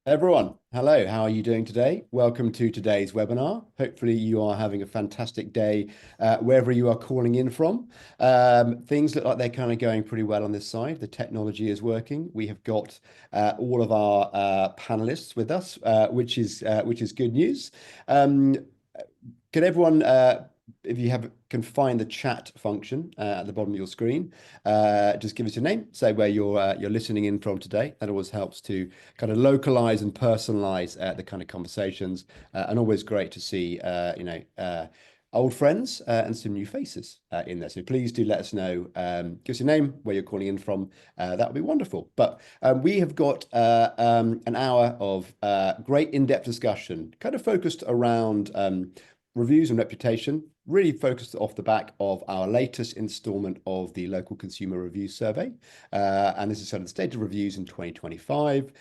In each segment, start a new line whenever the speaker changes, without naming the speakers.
Everyone, hello. How are you doing today? Welcome to today's webinar. Hopefully you are having a fantastic day wherever you are calling in from. Things look like they're kind of going pretty well on this side. The technology is working. We have got all of our panelists with us, which is good news. Um, can everyone, if you can find the chat function at the bottom of your screen, just give us your name, say where you're listening in from today. That always helps to kind of localize and personalize the kind of conversations, and always great to see old friends and some new faces in there. So please do let us know. Give us your name, where you're calling in from. That would be wonderful. But we have got an hour of great in-depth discussion, kind of focused around reviews and reputation, really focused off the back of our latest installment of the Local Consumer Review Survey. And this is sort of the state of reviews in 2025.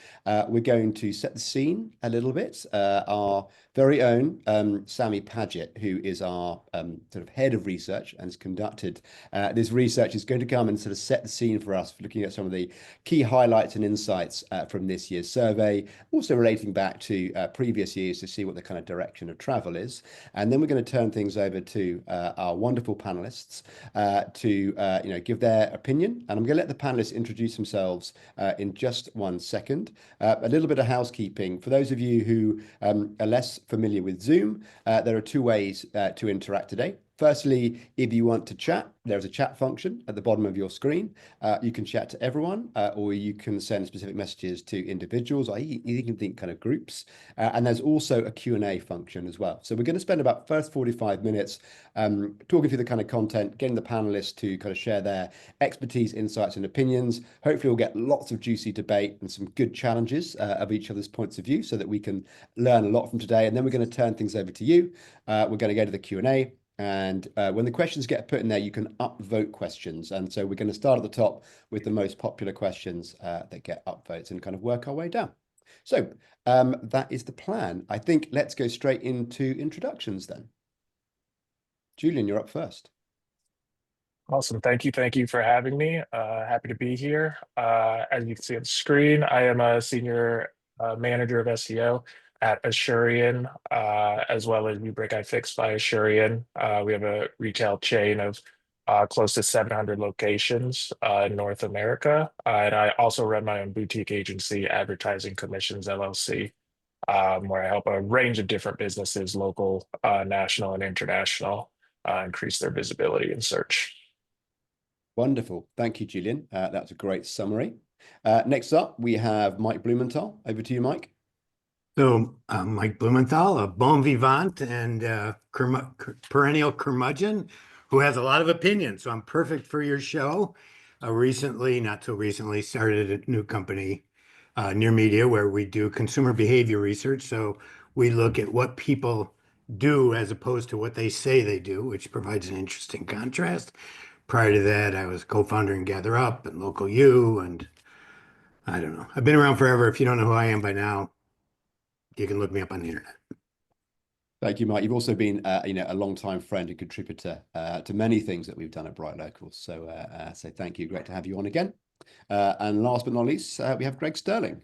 We're going to set the scene a little bit. Our very own Sammy Paget, who is our sort of head of research and has conducted this research, is going to come and sort of set the scene for us, looking at some of the key highlights and insights from this year's survey, also relating back to previous years to see what the kind of direction of travel is. And then we're going to turn things over to our wonderful panelists to give their opinion. And I'm going to let the panelists introduce themselves in just 1 second. A little bit of housekeeping. For those of you who are less familiar with Zoom, there are two ways to interact today. Firstly, if you want to chat, there's a chat function at the bottom of your screen. You can chat to everyone, or you can send specific messages to individuals, or you can think kind of groups. And there's also a Q&A function as well. So we're going to spend about first 45 minutes talking through the kind of content, getting the panelists to kind of share their expertise, insights, and opinions. Hopefully we'll get lots of juicy debate and some good challenges of each other's points of view so that we can learn a lot from today. And then we're going to turn things over to you. We're going to go to the Q&A. And when the questions get put in there, you can upvote questions. And so we're going to start at the top with the most popular questions that get upvotes and kind of work our way down. So that is the plan. I think let's go straight into introductions then. Julian, you're up first.
Awesome. Thank you. Thank you for having me. Happy to be here. As you can see on the screen, I am a senior manager of SEO at Asurion, as well as New Brick I Fix by Asurion. We have a retail chain of close to 700 locations in North America. And I also run my own boutique agency, Advertising Commissions LLC, where I help a range of different businesses, local, national, and international, increase their visibility in search.
Wonderful. Thank you, Julian. That's a great summary. Next up, we have Mike Blumenthal. Over to you, Mike.
So, Mike Blumenthal, a bon vivant and perennial curmudgeon who has a lot of opinions. So I'm perfect for your show. Not so recently, started a new company, Near Media, where we do consumer behavior research. So we look at what people do as opposed to what they say they do, which provides an interesting contrast. Prior to that, I was co-founder in Gather Up and Local U, and I don't know. I've been around forever. If you don't know who I am by now, you can look me up on the internet.
Thank you, Mike. You've also been, a long-time friend and contributor to many things that we've done at BrightLocal. So thank you. Great to have you on again. And last but not least, we have Greg Sterling.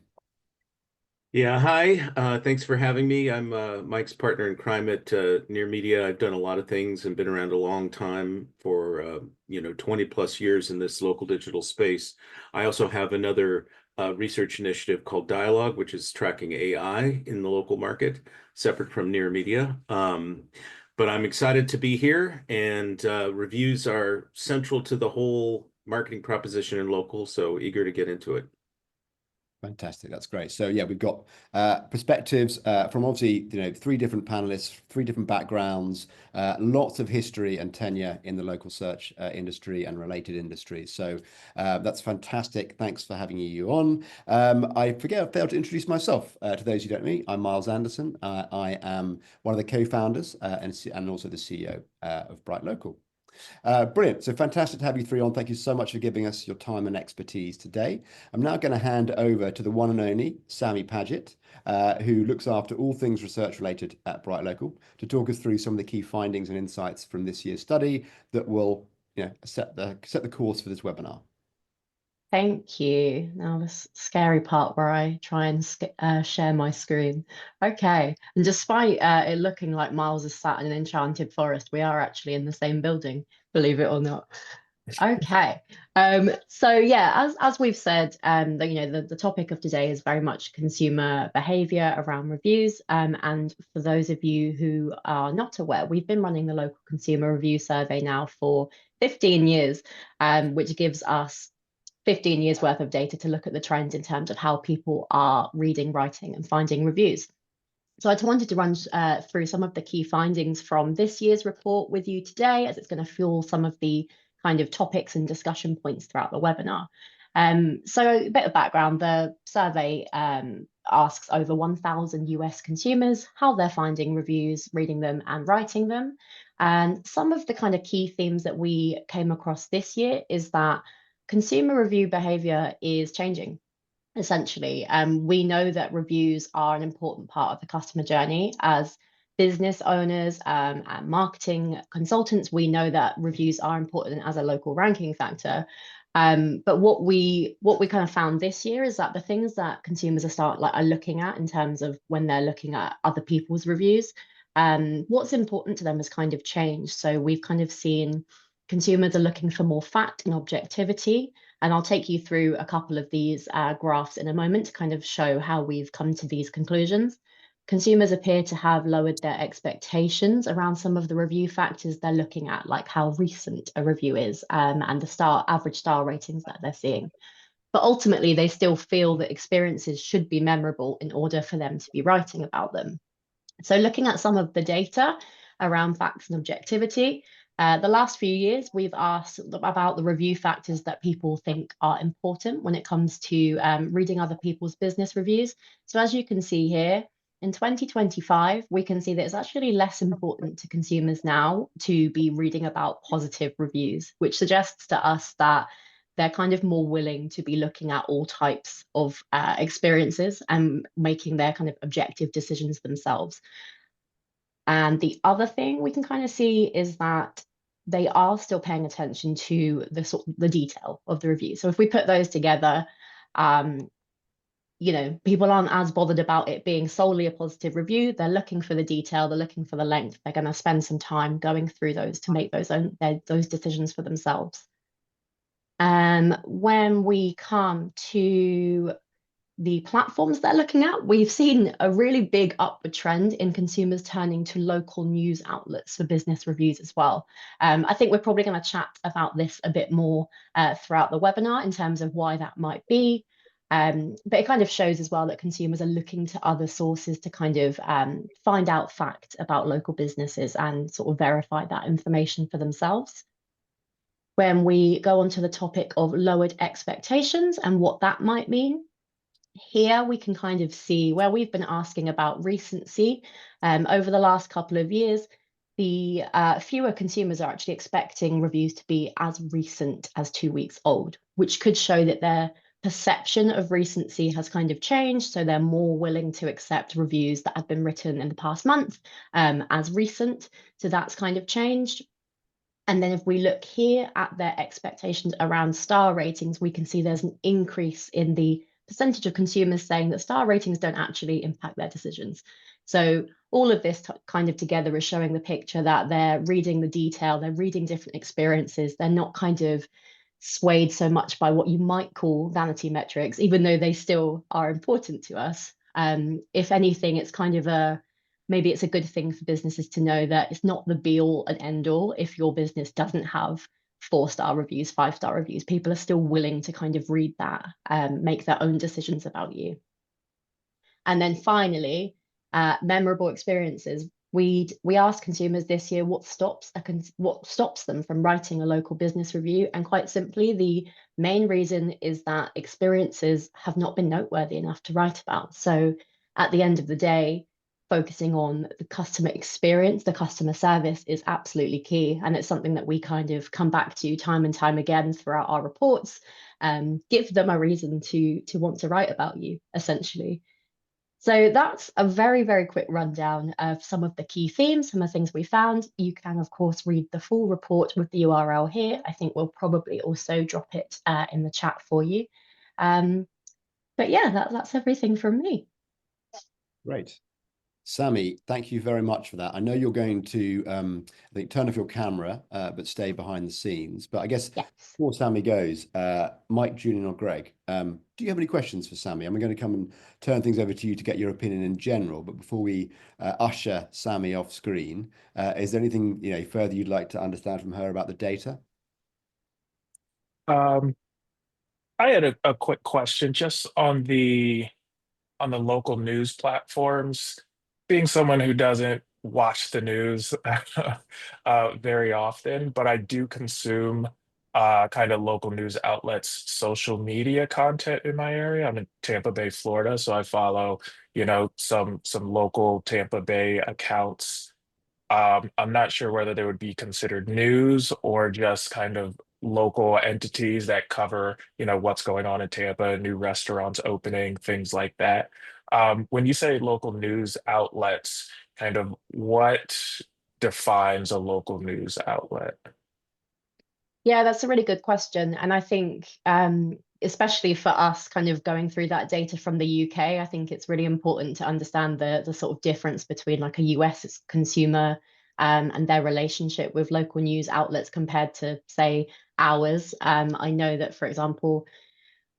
Yeah, hi. Thanks for having me. I'm Mike's partner in crime at Near Media. I've done a lot of things and been around a long time for 20 plus years in this local digital space. I also have another research initiative called Dialogue, which is tracking AI in the local market, separate from Near Media. But I'm excited to be here, and reviews are central to the whole marketing proposition in local, so eager to get into it.
Fantastic. That's great. So yeah, we've got perspectives from obviously, three different panelists, three different backgrounds, lots of history and tenure in the local search industry and related industries. So that's fantastic. Thanks for having you on. I failed to introduce myself to those who don't know me. I'm Miles Anderson. I am one of the co-founders and also the CEO of BrightLocal. Brilliant. So fantastic to have you three on. Thank you so much for giving us your time and expertise today. I'm now going to hand over to the one and only Sammy Paget, who looks after all things research related at BrightLocal, to talk us through some of the key findings and insights from this year's study that will set the course for this webinar.
Thank you. Now this scary part where I try and share my screen. Okay, and despite it looking like Miles is sat in an enchanted forest, we are actually in the same building, believe it or not. Okay. So yeah, as we've said, the topic of today is very much consumer behavior around reviews. And for those of you who are not aware, we've been running the local consumer review survey now for 15 years, which gives us 15 years worth of data to look at the trends in terms of how people are reading, writing, and finding reviews. So I wanted to run through some of the key findings from this year's report with you today, as it's going to fuel some of the kind of topics and discussion points throughout the webinar. So a bit of background, the survey asks over 1,000 US consumers how they're finding reviews, reading them and writing them. And some of the kind of key themes that we came across this year is that consumer review behavior is changing. Essentially, we know that reviews are an important part of the customer journey. As business owners and marketing consultants, we know that reviews are important as a local ranking factor. But what we kind of found this year is that the things that consumers are looking at in terms of when they're looking at other people's reviews, what's important to them has kind of changed. So we've kind of seen consumers are looking for more fact and objectivity. And I'll take you through a couple of these graphs in a moment to kind of show how we've come to these conclusions. Consumers appear to have lowered their expectations around some of the review factors they're looking at, like how recent a review is and the average star ratings that they're seeing. But ultimately, they still feel that experiences should be memorable in order for them to be writing about them. So looking at some of the data around facts and objectivity, the last few years, we've asked about the review factors that people think are important when it comes to reading other people's business reviews. So as you can see here, in 2025, we can see that it's actually less important to consumers now to be reading about positive reviews, which suggests to us that they're kind of more willing to be looking at all types of experiences and making their kind of objective decisions themselves. And the other thing we can kind of see is that they are still paying attention to the detail of the review. So if we put those together, people aren't as bothered about it being solely a positive review. They're looking for the detail, they're looking for the length. They're going to spend some time going through those to make those decisions for themselves. When we come to the platforms they're looking at, we've seen a really big upward trend in consumers turning to local news outlets for business reviews as well. I think we're probably going to chat about this a bit more throughout the webinar in terms of why that might be. But it kind of shows as well that consumers are looking to other sources to kind of find out fact about local businesses and sort of verify that information for themselves. When we go on to the topic of lowered expectations and what that might mean, here we can kind of see where we've been asking about recency. Over the last couple of years, the fewer consumers are actually expecting reviews to be as recent as 2 weeks old, which could show that their perception of recency has kind of changed. So they're more willing to accept reviews that have been written in the past month as recent. So that's kind of changed. And then if we look here at their expectations around star ratings, we can see there's an increase in the percentage of consumers saying that star ratings don't actually impact their decisions. So all of this kind of together is showing the picture that they're reading the detail, they're reading different experiences, they're not kind of swayed so much by what you might call vanity metrics, even though they still are important to us. If anything, it's kind of maybe it's a good thing for businesses to know that it's not the be all and end all if your business doesn't have 4-star reviews, 5-star reviews. People are still willing to kind of read that, make their own decisions about you. And then finally, memorable experiences. We asked consumers this year what stops them from writing a local business review, and quite simply, the main reason is that experiences have not been noteworthy enough to write about. So at the end of the day, focusing on the customer experience, the customer service is absolutely key. And it's something that we kind of come back to time and time again throughout our reports, give them a reason to want to write about you, essentially. So that's a very, very quick rundown of some of the key themes, some of the things we found. You can, of course, read the full report with the URL here. I think we'll probably also drop it in the chat for you. But yeah, that's everything from me.
Great. Sammy, thank you very much for that. I know you're going to, I think, turn off your camera, but stay behind the scenes. But I guess
Yes.
before Sammy goes, Mike, Julian, or Greg, do you have any questions for Sammy? I'm going to come and turn things over to you to get your opinion in general. But before we usher Sammy off screen, is there anything further you'd like to understand from her about the data?
Um, I had a quick question just on the local news platforms. Being someone who doesn't watch the news very often, but I do consume kind of local news outlets, social media content in my area. I'm in Tampa Bay, Florida, so I follow, some local Tampa Bay accounts. I'm not sure whether they would be considered news or just kind of local entities that cover, what's going on in Tampa, new restaurants opening, things like that. When you say local news outlets, kind of what defines a local news outlet?
Yeah, that's a really good question. And I think, especially for us kind of going through that data from the UK, I think it's really important to understand the sort of difference between like a US consumer and their relationship with local news outlets compared to, say, ours. I know that, for example,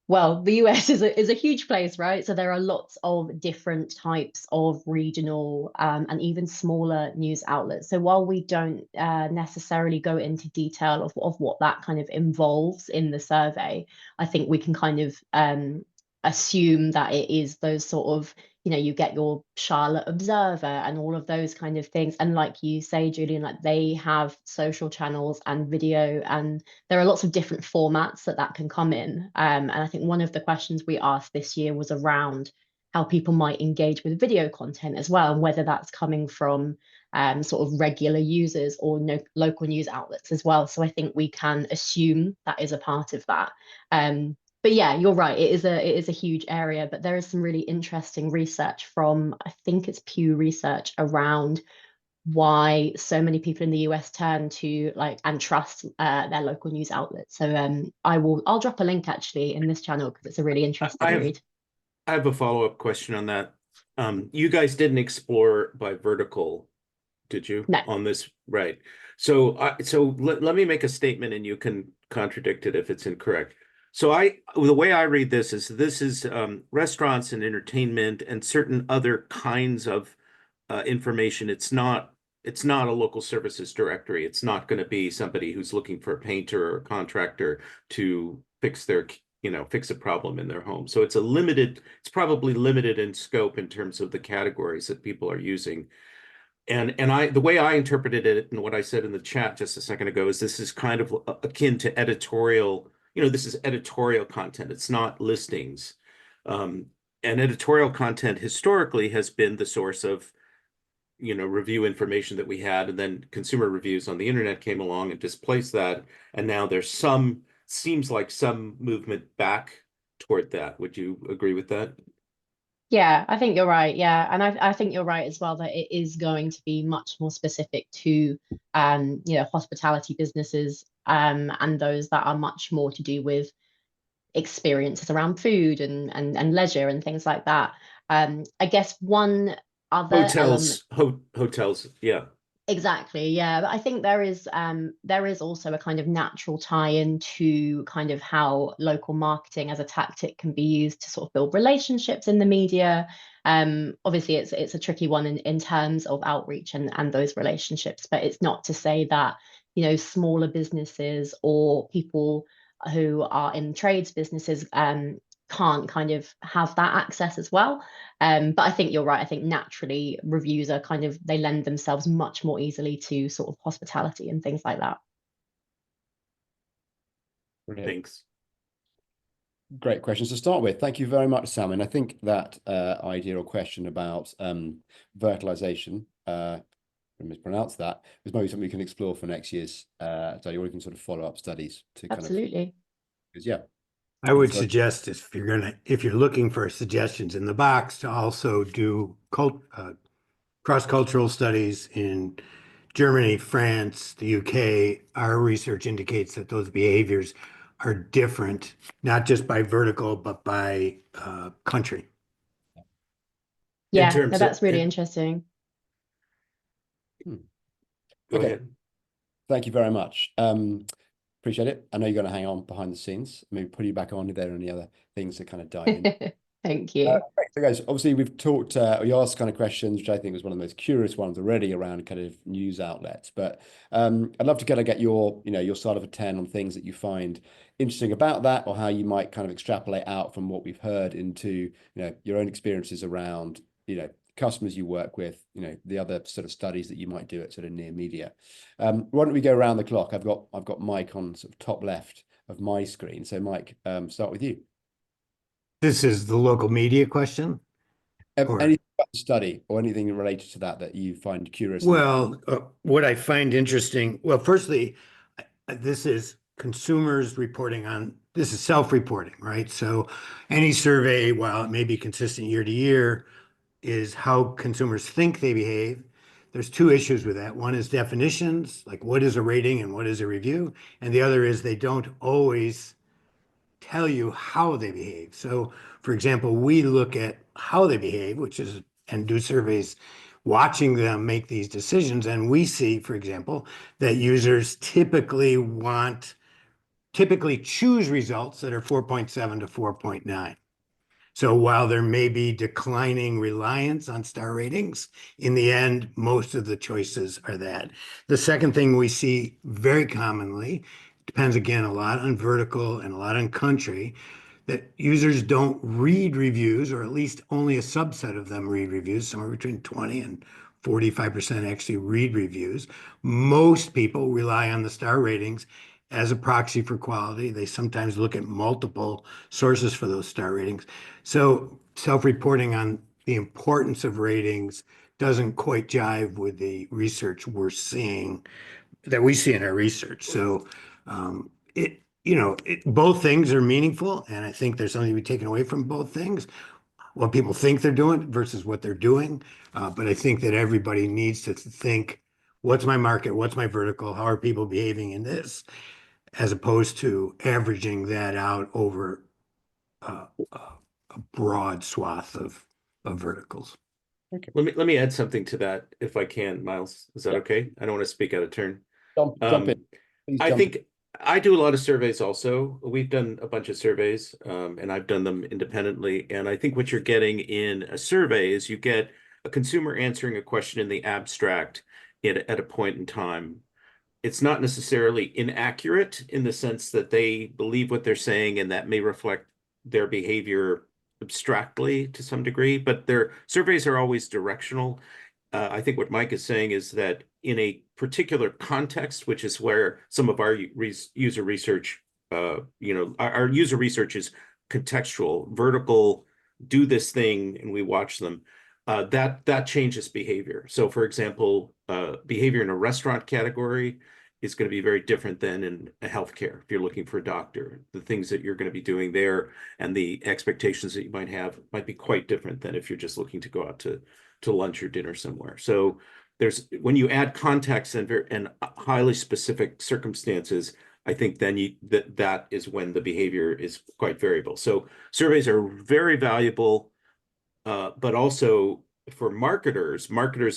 well, the US is a huge place, right? So there are lots of different types of regional and even smaller news outlets. So while we don't necessarily go into detail of what that kind of involves in the survey, I think we can kind of assume that it is those sort of, you get your Charlotte Observer and all of those kind of things. And like you say, Julian, like they have social channels and video, and there are lots of different formats that can come in. And I think one of the questions we asked this year was around how people might engage with video content as well, and whether that's coming from sort of regular users or local news outlets as well. So I think we can assume that is a part of that. But yeah, you're right. It is a huge area, but there is some really interesting research from, I think it's Pew Research, around why so many people in the US turn to and trust their local news outlets. So I'll drop a link actually in this channel because it's a really interesting read.
I have a follow-up question on that. You guys didn't explore by vertical, did you?
No.
On this, right? So let me make a statement and you can contradict it if it's incorrect. So the way I read this is restaurants and entertainment and certain other kinds of information. It's not a local services directory. It's not going to be somebody who's looking for a painter or a contractor to fix a problem in their home. So it's probably limited in scope in terms of the categories that people are using. And the way I interpreted it and what I said in the chat just a second ago is this is kind of akin to editorial. This is editorial content. It's not listings. And editorial content historically has been the source of, review information that we had, and then consumer reviews on the internet came along and displaced that. And now there's seems like some movement back toward that. Would you agree with that?
Yeah, I think you're right. Yeah, and I think you're right as well that it is going to be much more specific to hospitality businesses and those that are much more to do with experiences around food and leisure and things like that. I guess one other element.
Hotels, yeah.
Exactly, yeah. But I think there is also a kind of natural tie-in to kind of how local marketing as a tactic can be used to sort of build relationships in the media. Obviously it's a tricky one in terms of outreach and those relationships, but it's not to say that, smaller businesses or people who are in trades businesses can't kind of have that access as well. But I think you're right. I think naturally reviews are they lend themselves much more easily to sort of hospitality and things like that.
Brilliant.
Thanks.
Great questions to start with. Thank you very much, Sam. And I think that idea or question about verticalization, I mispronounced that, is maybe something we can explore for next year's study, or we can sort of follow up studies to
Absolutely.
because yeah.
I would
So,
suggest if you're looking for suggestions in the box, to also do cross-cultural studies in Germany, France, the UK. Our research indicates that those behaviors are different, not just by vertical, but by country.
In
Yeah, no,
terms of,
that's really interesting.
hmm.
go
Okay,
ahead.
thank you very much. Appreciate it. I know you're going to hang on behind the scenes. Maybe put you back on if there are any other things to kind of dive in.
Thank you.
Great. So guys, obviously we've talked, we asked kind of questions, which I think was one of the most curious ones already around kind of news outlets. But I'd love to kind of get your, your side of a 10 on things that you find interesting about that, or how you might kind of extrapolate out from what we've heard into, your own experiences around, customers you work with, the other sort of studies that you might do at sort of near media. Why don't we go around the clock? I've got Mike on sort of top left of my screen. So Mike, start with you.
This is the local media question? Or,
Anything about the study or anything related to that you find curious?
well, what I find interesting, well, firstly, this is consumers reporting on, this is self-reporting, right? So any survey, while it may be consistent year to year, is how consumers think they behave. There's two issues with that. One is definitions, like what is a rating and what is a review? And the other is they don't always tell you how they behave. So, for example, we look at how they behave, and do surveys watching them make these decisions. And we see, for example, that users typically choose results that are 4.7 to 4.9. So while there may be declining reliance on star ratings, in the end, most of the choices are that. The second thing we see very commonly, depends again a lot on vertical and a lot on country, that users don't read reviews, or at least only a subset of them read reviews. Somewhere between 20 and 45% actually read reviews. Most people rely on the star ratings as a proxy for quality. They sometimes look at multiple sources for those star ratings. So self-reporting on the importance of ratings doesn't quite jive with the research that we see in our research. So both things are meaningful, and I think there's something to be taken away from both things. What people think they're doing versus what they're doing. But I think that everybody needs to think, what's my market? What's my vertical? How are people behaving in this? As opposed to averaging that out over a broad swath of verticals.
Okay.
Let me add something to that if I can, Miles. Is that
Yeah.
okay? I don't want to speak out of turn.
Jump in. Please
I
jump in.
think I do a lot of surveys also. We've done a bunch of surveys, and I've done them independently. And I think what you're getting in a survey is you get a consumer answering a question in the abstract at a point in time. It's not necessarily inaccurate in the sense that they believe what they're saying, and that may reflect their behavior abstractly to some degree, but their surveys are always directional. I think what Mike is saying is that in a particular context, which is where some of our user research, our user research is contextual, vertical, do this thing, and we watch them. That changes behavior. So, for example, behavior in a restaurant category is going to be very different than in a healthcare. If you're looking for a doctor, the things that you're going to be doing there and the expectations that you might have might be quite different than if you're just looking to go out to lunch or dinner somewhere. So when you add context and highly specific circumstances, I think then that is when the behavior is quite variable. So surveys are very valuable, but also for marketers,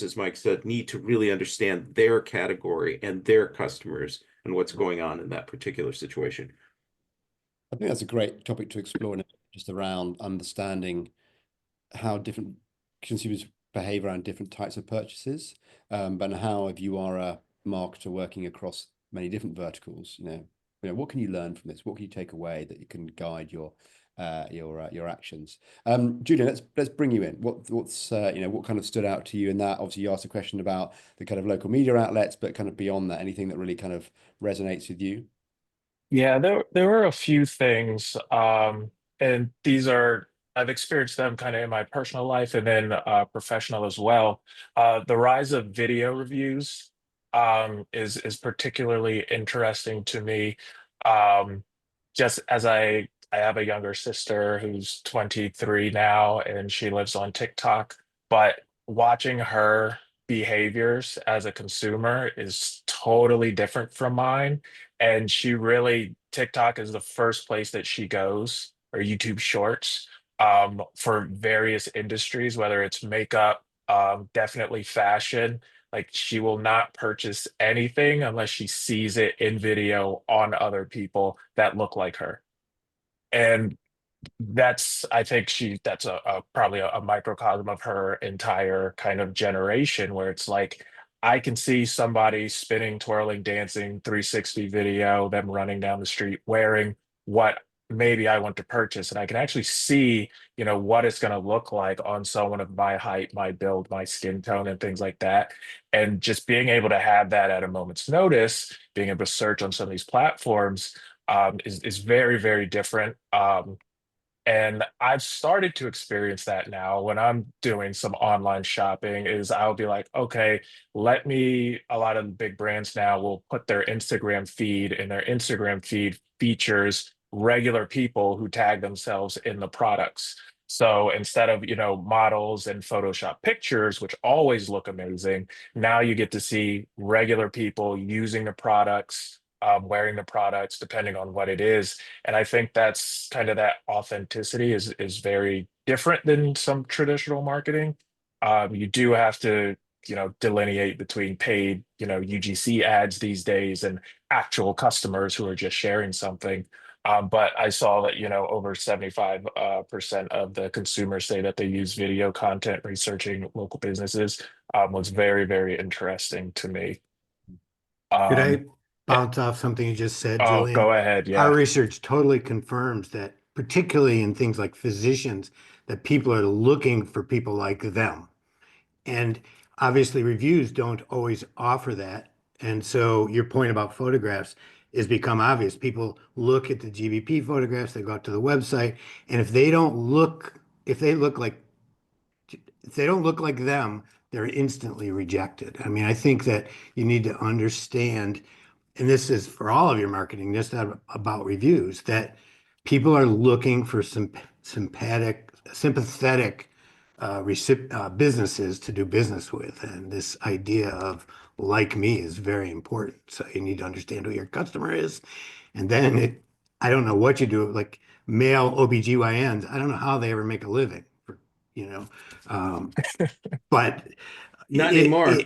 as Mike said, need to really understand their category and their customers and what's going on in that particular situation.
I think that's a great topic to explore, just around understanding how different consumers behave around different types of purchases, but how, if you are a marketer working across many different verticals, what can you learn from this? What can you take away that you can guide your actions? Julian, let's bring you in. What's what kind of stood out to you in that? Obviously, you asked a question about the kind of local media outlets, but kind of beyond that, anything that really kind of resonates with you?
Yeah, there were a few things, and these are I've experienced them kind of in my personal life and then professional as well. The rise of video reviews is particularly interesting to me. Um, just as I I have a younger sister who's 23 now, and she lives on TikTok. But watching her behaviors as a consumer is totally different from mine. And she really, TikTok is the first place that she goes, or YouTube Shorts, for various industries, whether it's makeup, definitely fashion. Like she will not purchase anything unless she sees it in video on other people that look like her. And that's, I think that's probably a microcosm of her entire kind of generation, where it's like I can see somebody spinning, twirling, dancing, 360 video, them running down the street wearing what maybe I want to purchase, and I can actually see, what it's going to look like on someone of my height, my build, my skin tone, and things like that. And just being able to have that at a moment's notice, being able to search on some of these platforms, is very, very different. And I've started to experience that now when I'm doing some online shopping. Is I'll be like, okay, a lot of the big brands now will put their Instagram feed, and their Instagram feed features regular people who tag themselves in the products. So instead of, models and Photoshop pictures, which always look amazing, now you get to see regular people using the products, wearing the products, depending on what it is. And I think that's kind of, that authenticity is very different than some traditional marketing. You do have to, delineate between paid, UGC ads these days and actual customers who are just sharing something. But I saw that, over 75 percent of the consumers say that they use video content researching local businesses. Was very, very interesting to me.
Could I
Um,
bounce off something you just said,
oh,
Julian?
go ahead.
Our
Yeah.
research totally confirms that, particularly in things like physicians, that people are looking for people like them. And obviously, reviews don't always offer that. And so your point about photographs has become obvious. People look at the GBP photographs, they go out to the website, and if they don't look like them, they're instantly rejected. I mean, I think that you need to understand, and this is for all of your marketing, just not about reviews, that people are looking for some sympathetic businesses to do business with. And this idea of like me is very important. So you need to understand who your customer is. And then I don't know what you do, like male OBGYNs, I don't know how they ever make a living, you know. Um, but
Not anymore.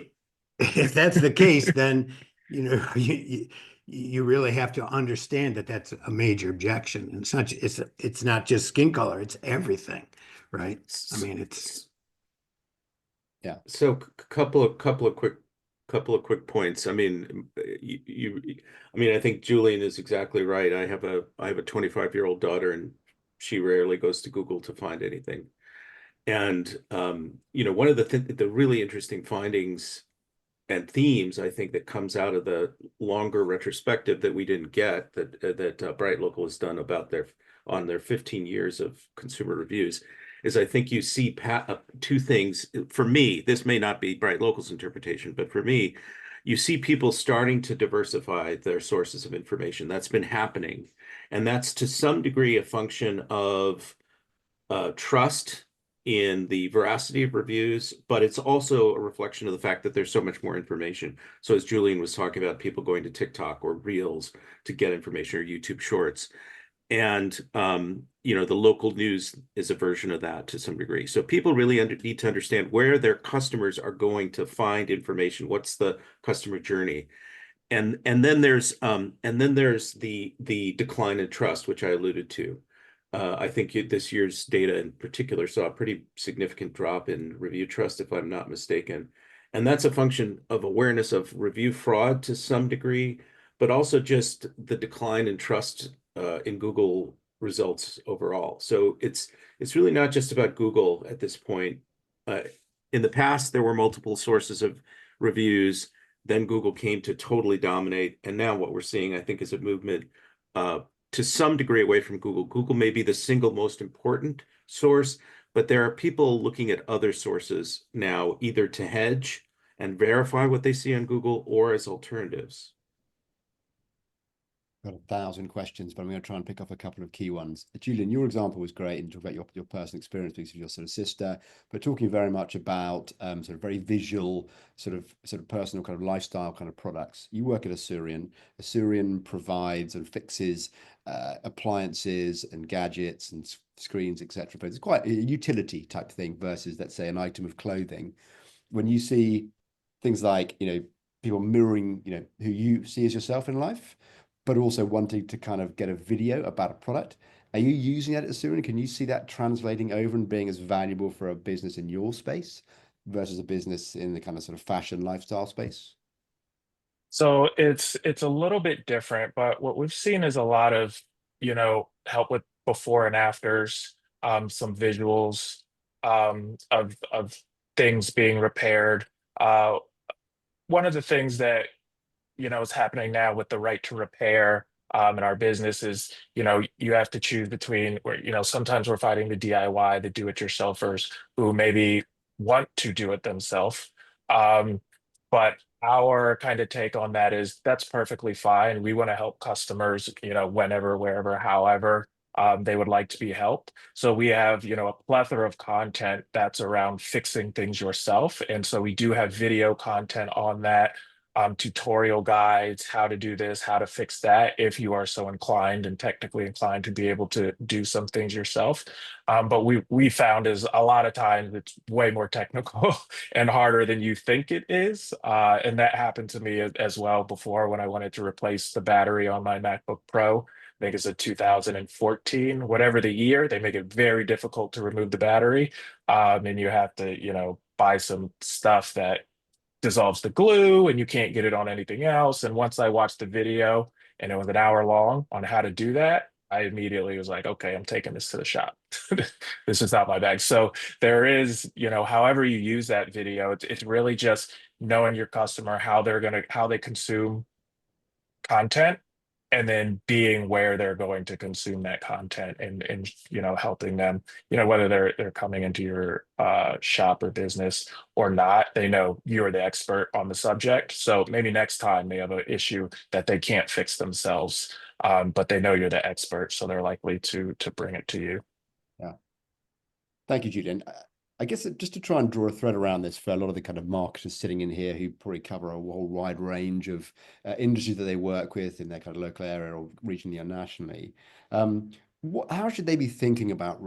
if that's the case, then you really have to understand that that's a major objection. And it's not just skin color; it's everything, right? I mean, it's
Yeah.
So couple of quick points. I mean, I mean, I think Julian is exactly right. I have a 25-year-old daughter, and she rarely goes to Google to find anything. And one of the really interesting findings and themes, I think, that comes out of the longer retrospective that we didn't get, that BrightLocal has done about their 15 years of consumer reviews, is I think you see two things. For me, this may not be BrightLocal's interpretation, but for me, you see people starting to diversify their sources of information. That's been happening, and that's to some degree a function of trust in the veracity of reviews, but it's also a reflection of the fact that there's so much more information. So as Julian was talking about, people going to TikTok or Reels to get information, or YouTube Shorts. And the local news is a version of that to some degree. So people really need to understand where their customers are going to find information. What's the customer journey? And then there's the decline in trust, which I alluded to. I think this year's data in particular saw a pretty significant drop in review trust, if I'm not mistaken. And that's a function of awareness of review fraud to some degree, but also just the decline in trust in Google results overall. So it's really not just about Google at this point. In the past, there were multiple sources of reviews. Then Google came to totally dominate. And now what we're seeing, I think, is a movement to some degree away from Google. Google may be the single most important source, but there are people looking at other sources now, either to hedge and verify what they see on Google or as alternatives.
Got 1,000 questions, but I'm going to try and pick up a couple of key ones. Julian, your example was great and talk about your personal experience because of your sort of sister, but talking very much about sort of very visual, sort of personal kind of lifestyle kind of products. You work at Asurion. Asurion provides and fixes appliances and gadgets and screens, etc. But it's quite a utility type thing versus, let's say, an item of clothing. When you see things like, people mirroring, who you see as yourself in life, but also wanting to kind of get a video about a product. Are you using that at Asurion? Can you see that translating over and being as valuable for a business in your space versus a business in the kind of sort of fashion lifestyle space?
So it's a little bit different, but what we've seen is a lot of, help with before and afters, some visuals of things being repaired. Uh, One of the things that is happening now with the right to repair in our business is, you have to choose between where, sometimes we're fighting the DIY, the do-it-yourselfers who maybe want to do it themselves. Um, but our kind of take on that is that's perfectly fine. We want to help customers, whenever, wherever, however they would like to be helped. So we have, a plethora of content that's around fixing things yourself. And so we do have video content on that, tutorial guides, how to do this, how to fix that, if you are so inclined and technically inclined to be able to do some things yourself. But we found is a lot of times it's way more technical and harder than you think it is. And that happened to me as well before when I wanted to replace the battery on my MacBook Pro. I think it's a 2014, whatever the year, they make it very difficult to remove the battery. And you have to, buy some stuff that dissolves the glue and you can't get it on anything else. And once I watched the video and it was an hour long on how to do that, I immediately was like, okay, I'm taking this to the shop. This is not my bag. So there is, however you use that video, it's really just knowing your customer, how they consume content, and then being where they're going to consume that content, and helping them, whether they're coming into your shop or business or not, they know you're the expert on the subject. So maybe next time they have an issue that they can't fix themselves, but they know you're the expert, so they're likely to bring it to you.
Yeah. Thank you, Julian. I guess just to try and draw a thread around this for a lot of the kind of marketers sitting in here who probably cover a whole wide range of industries that they work with in their kind of local area or regionally or nationally. How should they be thinking about,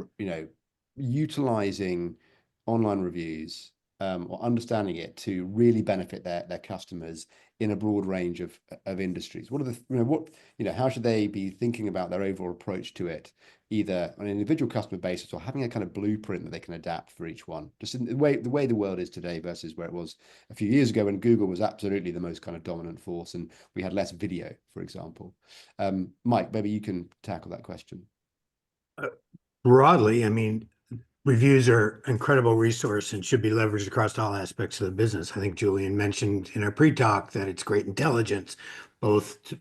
utilizing online reviews, or understanding it to really benefit their customers in a broad range of industries? What are the, how should they be thinking about their overall approach to it, either on an individual customer basis or having a kind of blueprint that they can adapt for each one, just in the way the world is today versus where it was a few years ago when Google was absolutely the most kind of dominant force and we had less video, for example. Mike, maybe you can tackle that question.
Broadly, I mean, reviews are an incredible resource and should be leveraged across all aspects of the business. I think Julian mentioned in our pre-talk that it's great intelligence, both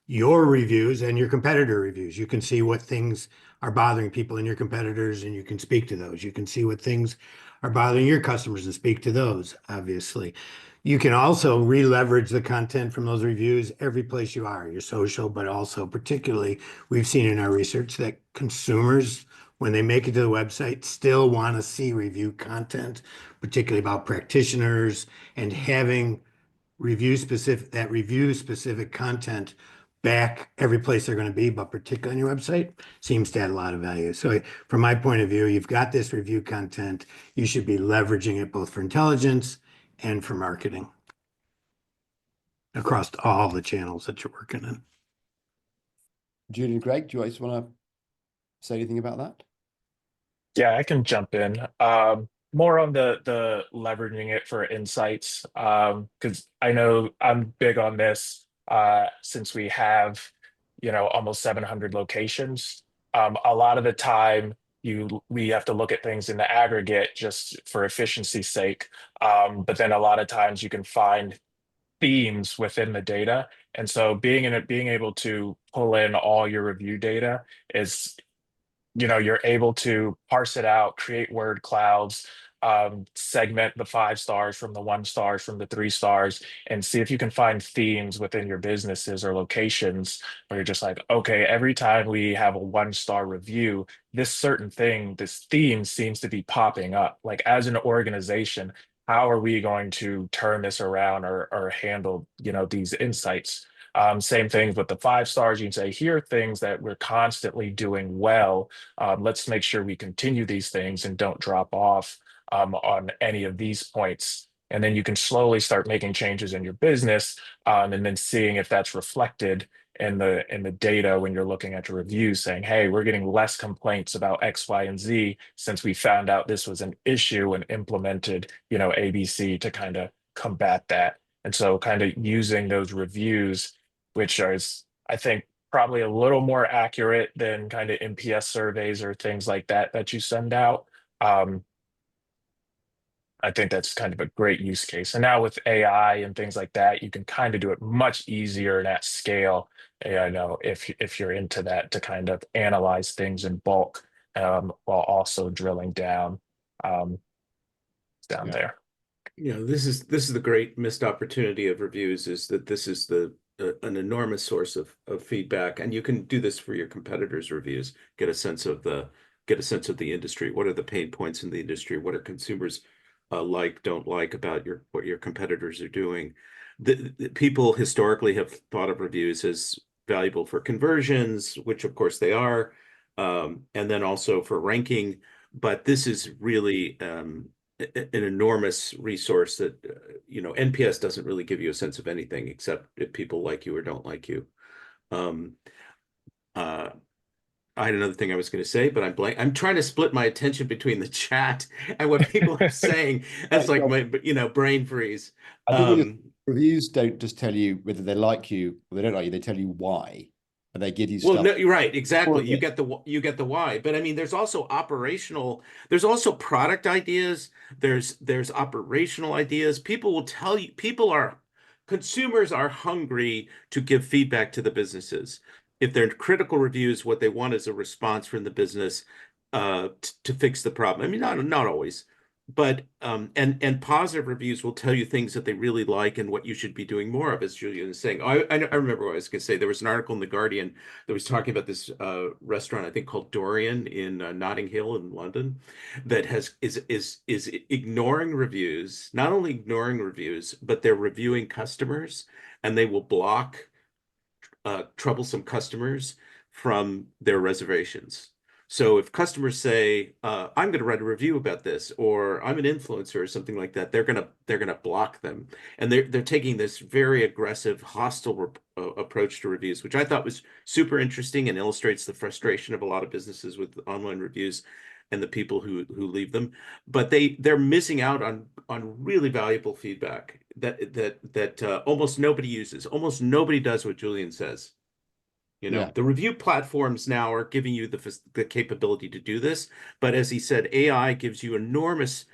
your reviews and your competitor reviews. You can see what things are bothering people in your competitors and you can speak to those. You can see what things are bothering your customers and speak to those, obviously. You can also re-leverage the content from those reviews every place you are, your social, but also particularly we've seen in our research that consumers, when they make it to the website, still want to see review content, particularly about practitioners, and having review specific content back every place they're going to be, but particularly on your website, seems to add a lot of value. So from my point of view, you've got this review content. You should be leveraging it both for intelligence and for marketing across all the channels that you're working in.
Julian, Greg, do you guys want to say anything about that?
Yeah, I can jump in. More on the leveraging it for insights, because I know I'm big on this. Since we have, almost 700 locations, a lot of the time we have to look at things in the aggregate just for efficiency's sake. But then a lot of times you can find themes within the data, and so being able to pull in all your review data is you're able to parse it out, create word clouds, segment the 5 stars from the 1 stars from the 3 stars, and see if you can find themes within your businesses or locations where you're just like, okay, every time we have a 1 star review, this certain thing, this theme seems to be popping up. Like as an organization, how are we going to turn this around or handle, these insights? Same things with the 5 stars. You can say, here are things that we're constantly doing well. Let's make sure we continue these things and don't drop off on any of these points. And then you can slowly start making changes in your business, and then seeing if that's reflected in the data when you're looking at your reviews, saying, hey, we're getting less complaints about X, Y, and Z since we found out this was an issue and implemented, ABC to kind of combat that. And so kind of using those reviews, which is, I think, probably a little more accurate than kind of NPS surveys or things like that that you send out. Um, I think that's kind of a great use case. And now with AI and things like that, you can kind of do it much easier and at scale. I know if you're into that, to kind of analyze things in bulk, while also drilling um, down
Yeah.
there.
This is the great missed opportunity of reviews, is that this is an enormous source of feedback, and you can do this for your competitors' reviews. Get a sense of the industry. What are the pain points in the industry? What are consumers don't like about what your competitors are doing? The people historically have thought of reviews as valuable for conversions, which of course they are, and then also for ranking. But this is really an enormous resource that NPS doesn't really give you a sense of anything except if people like you or don't like you. Um, uh, I had another thing I was going to say, but I'm blank. I'm trying to split my attention between the chat and what people are saying. That's like my, brain freeze.
I think reviews don't just tell you whether they like you or they don't like you. They tell you why, and they give you
Well,
stuff.
no, you're right. Exactly. You get the why. But I mean, there's also product ideas. There's operational ideas. People will tell you, consumers are hungry to give feedback to the businesses. If they're critical reviews, what they want is a response from the business to fix the problem. I mean, not always, but and positive reviews will tell you things that they really like and what you should be doing more of, as Julian is saying. I remember what I was going to say. There was an article in the Guardian that was talking about this restaurant, I think called Dorian in Notting Hill in London, that is ignoring reviews. Not only ignoring reviews, but they're reviewing customers, and they will block troublesome customers from their reservations. So if customers say, I'm going to write a review about this, or I'm an influencer or something like that, they're gonna block them. And they're taking this very aggressive, hostile approach to reviews, which I thought was super interesting and illustrates the frustration of a lot of businesses with online reviews and the people who leave them. But they're missing out on really valuable feedback that almost nobody uses. Almost nobody does what Julian says.
Yeah.
The review platforms now are giving you the capability to do this. But as he said, AI gives you enormous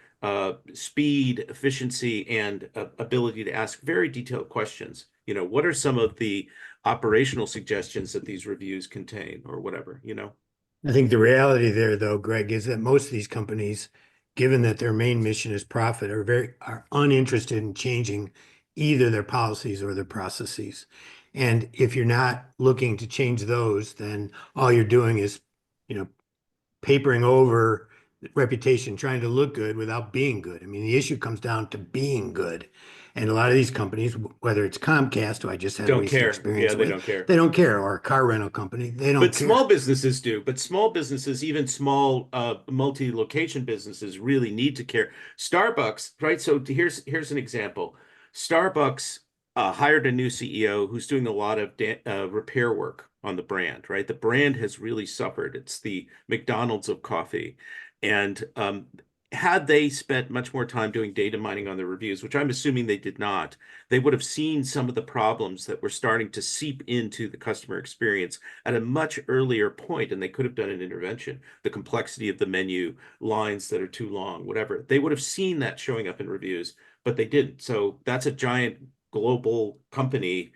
speed, efficiency, and ability to ask very detailed questions. What are some of the operational suggestions that these reviews contain, or whatever,
I think the reality there, though, Greg, is that most of these companies, given that their main mission is profit, are uninterested in changing either their policies or their processes. And if you're not looking to change those, then all you're doing is, papering over reputation, trying to look good without being good. I mean, the issue comes down to being good. And a lot of these companies, whether it's Comcast, who I just had a
don't
recent
care.
experience
Yeah, they
with,
don't care.
they don't care, or a car rental company, they don't
But
care.
small businesses do. But small businesses, even small multi-location businesses, really need to care. Starbucks, right? So here's an example. Starbucks hired a new CEO who's doing a lot of repair work on the brand, right? The brand has really suffered. It's the McDonald's of coffee. And had they spent much more time doing data mining on the reviews, which I'm assuming they did not, they would have seen some of the problems that were starting to seep into the customer experience at a much earlier point, and they could have done an intervention. The complexity of the menu, lines that are too long, whatever. They would have seen that showing up in reviews, but they didn't. So that's a giant global company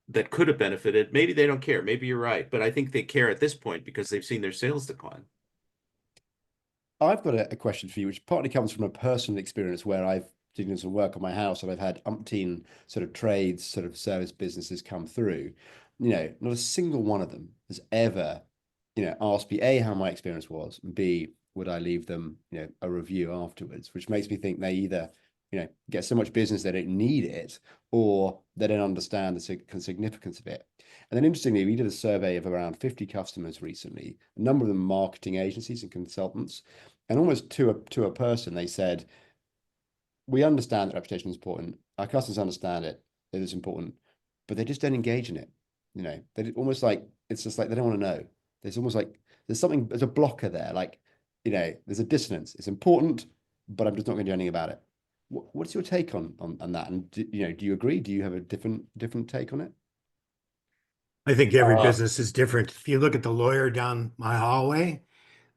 that could have benefited. Maybe they don't care. Maybe you're right. But I think they care at this point because they've seen their sales decline.
I've got a question for you, which partly comes from a personal experience where I've doing some work on my house and I've had umpteen sort of trades, sort of service businesses come through. Not a single one of them has ever, asked me, A, how my experience was, and B, would I leave them, a review afterwards, which makes me think they either, get so much business they don't need it, or they don't understand the significance of it. And then interestingly, we did a survey of around 50 customers recently, a number of them marketing agencies and consultants, and almost to a person, they said, we understand that reputation is important. Our customers understand it is important, but they just don't engage in it. They almost like, it's just like they don't want to know. There's almost like there's a blocker there. Like, there's a dissonance. It's important, but I'm just not going to do anything about it. What's your take on that? And do you agree? Do you have a different take on it?
I think every business is different. If you look at the lawyer down my hallway,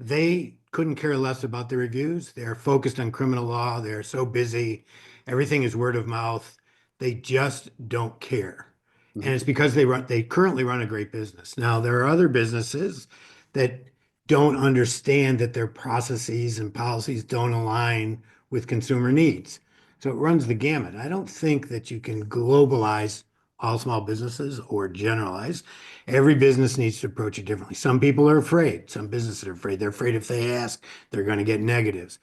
they couldn't care less about the reviews. They're focused on criminal law. They're so busy. Everything is word of mouth. They just don't care. And it's because they currently run a great business. Now, there are other businesses that don't understand that their processes and policies don't align with consumer needs. So it runs the gamut. I don't think that you can globalize all small businesses or generalize. Every business needs to approach it differently. Some people are afraid. Some businesses are afraid. They're afraid if they ask, they're going to get negatives.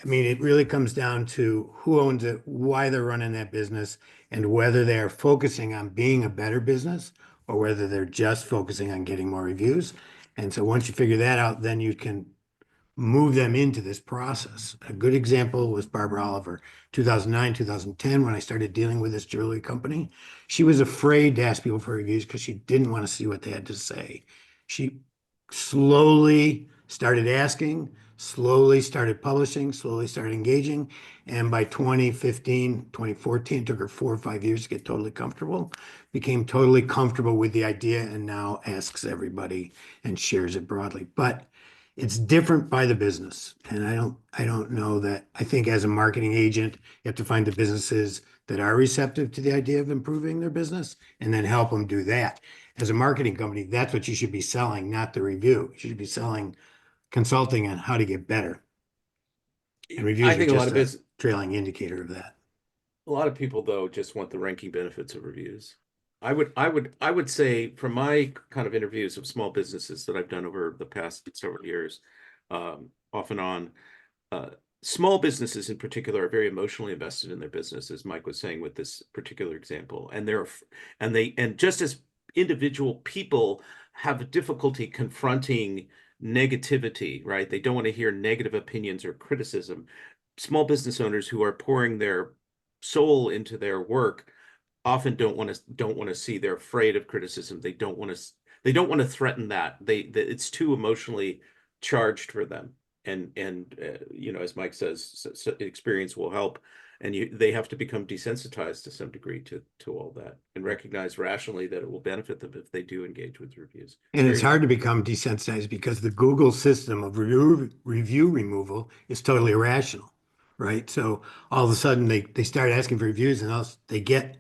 I mean, it really comes down to who owns it, why they're running that business, and whether they are focusing on being a better business or whether they're just focusing on getting more reviews. And so once you figure that out, then you can move them into this process. A good example was Barbara Oliver, 2009, 2010, when I started dealing with this jewelry company. She was afraid to ask people for reviews because she didn't want to see what they had to say. She slowly started asking, slowly started publishing, slowly started engaging. And by 2015, 2014, it took her 4 or 5 years to get totally comfortable, became totally comfortable with the idea, and now asks everybody and shares it broadly. But it's different by the business. And I don't know that. I think as a marketing agent, you have to find the businesses that are receptive to the idea of improving their business and then help them do that. As a marketing company, that's what you should be selling, not the review. You should be selling consulting on how to get better. And reviews
I think
are
a lot
just
of business,
trailing indicator of that.
a lot of people though just want the ranking benefits of reviews. I would say from my kind of interviews of small businesses that I've done over the past several years, off and on, small businesses in particular are very emotionally invested in their business, as Mike was saying with this particular example, and just as individual people have difficulty confronting negativity, right? They don't want to hear negative opinions or criticism. Small business owners who are pouring their soul into their work often don't want to see. They're afraid of criticism. They don't want to threaten that. It's too emotionally charged for them. And as Mike says, experience will help, and they have to become desensitized to some degree to all that, and recognize rationally that it will benefit them if they do engage with reviews.
And it's hard to become desensitized because the Google system of review removal is totally irrational, right? So all of a sudden they start asking for reviews, and they get